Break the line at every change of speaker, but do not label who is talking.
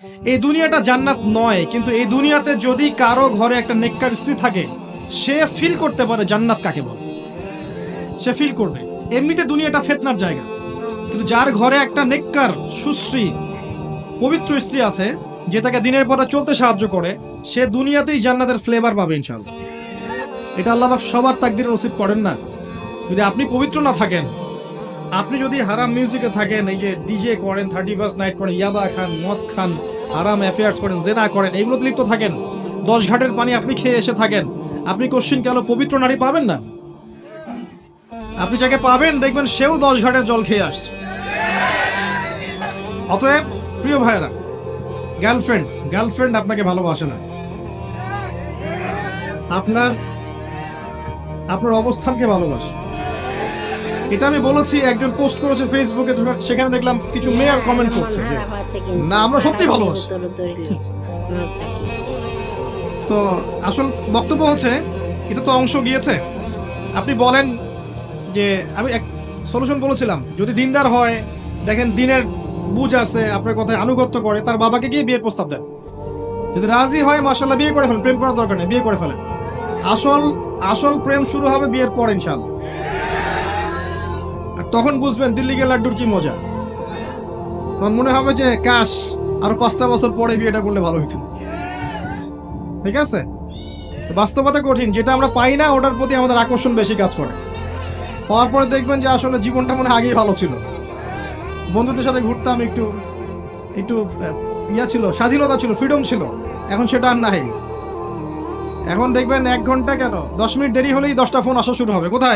এই দুনিয়াটা জান্নাত নয়, কিন্তু এই দুনিয়াতে যদি কারো ঘরে একটা নেককার স্ত্রী থাকে, সে ফিল করতে পারে জান্নাত কাকে বলে। সে ফিল করবে। এমনিতে দুনিয়াটা ফিতনার জায়গা, কিন্তু যার ঘরে একটা নেককার সুশ্রী পবিত্র স্ত্রী আছে, যে তাকে দিনের পরে চলতে সাহায্য করে, সে দুনিয়াতেই জান্নাতের ফ্লেভার পাবে ইনশাআল্লাহ। এটা আল্লাহ পাক সবার তাকদিরে নসিব করেন না। যদি আপনি পবিত্র না থাকেন, আপনি যদি হারাম মিউজিকে থাকেন, এই যে ডিজে করেন, 31st নাইট করেন, ইয়াবা খান, মদ খান, হারাম অ্যাফেয়ার্স করেন, জেনা করেন, এইগুলোতে লিপ্ত থাকেন, 10 ঘাটের পানি আপনি খেয়ে এসে থাকেন, আপনি কোশ্চিন কেন পবিত্র নারী পাবেন না? আপনি যাকে পাবেন দেখবেন সেও 10 ঘাটের জল খেয়ে আসছে। অতএব প্রিয় ভাইয়েরা, গার্লফ্রেন্ড আপনাকে ভালোবাসে না, আপনার অবস্থানকে ভালোবাসে। এটা আমি বলেছি, একজন পোস্ট করেছে ফেসবুকে, সেখানে দেখলাম কিছু মেয়ে কমেন্ট করছে যে না, আমরা সত্যি ভালোবাসি। তো আসল বক্তব্য হচ্ছে, এটা তো অংশ গিয়েছে। আপনি বলেন যে, আমি এক সলিউশন বলেছিলাম, যদি দিনদার হয়, দেখেন দিনের বুঝ আছে, আপনার কথায় আনুগত্য করে, তার বাবাকে গিয়ে বিয়ের প্রস্তাব দেন। যদি রাজি হয়, মাশাআল্লাহ, বিয়ে করে ফেলেন, প্রেম করার দরকার নেই, বিয়ে করে ফেলেন। আসল প্রেম শুরু হবে বিয়ের পর ইনশাআল্লাহ। আর তখন বুঝবেন দিল্লি কে লাড্ডুর কি মজা। তখন মনে হবে যে কাশ আরো 5টা বছর পরে বিয়েটা করলে ভালো হইতো। ঠিক আছে? তো বাস্তবতা কঠিন, যেটা আমরা পাই না ওটার প্রতি আমাদের আকর্ষণ বেশি কাজ করে। পাওয়ার পরে দেখবেন যে আসলে জীবনটা মনে আগেই ভালো ছিল, বন্ধুদের সাথে ঘুরতাম, একটু ছিল, স্বাধীনতা ছিল, ফ্রিডম ছিল। এখন সেটা আর নাই। এখন দেখবেন 1 ঘন্টা কেন, 10 মিনিট দেরি হলেই 10টা ফোন আসা শুরু হবে। কোথায়?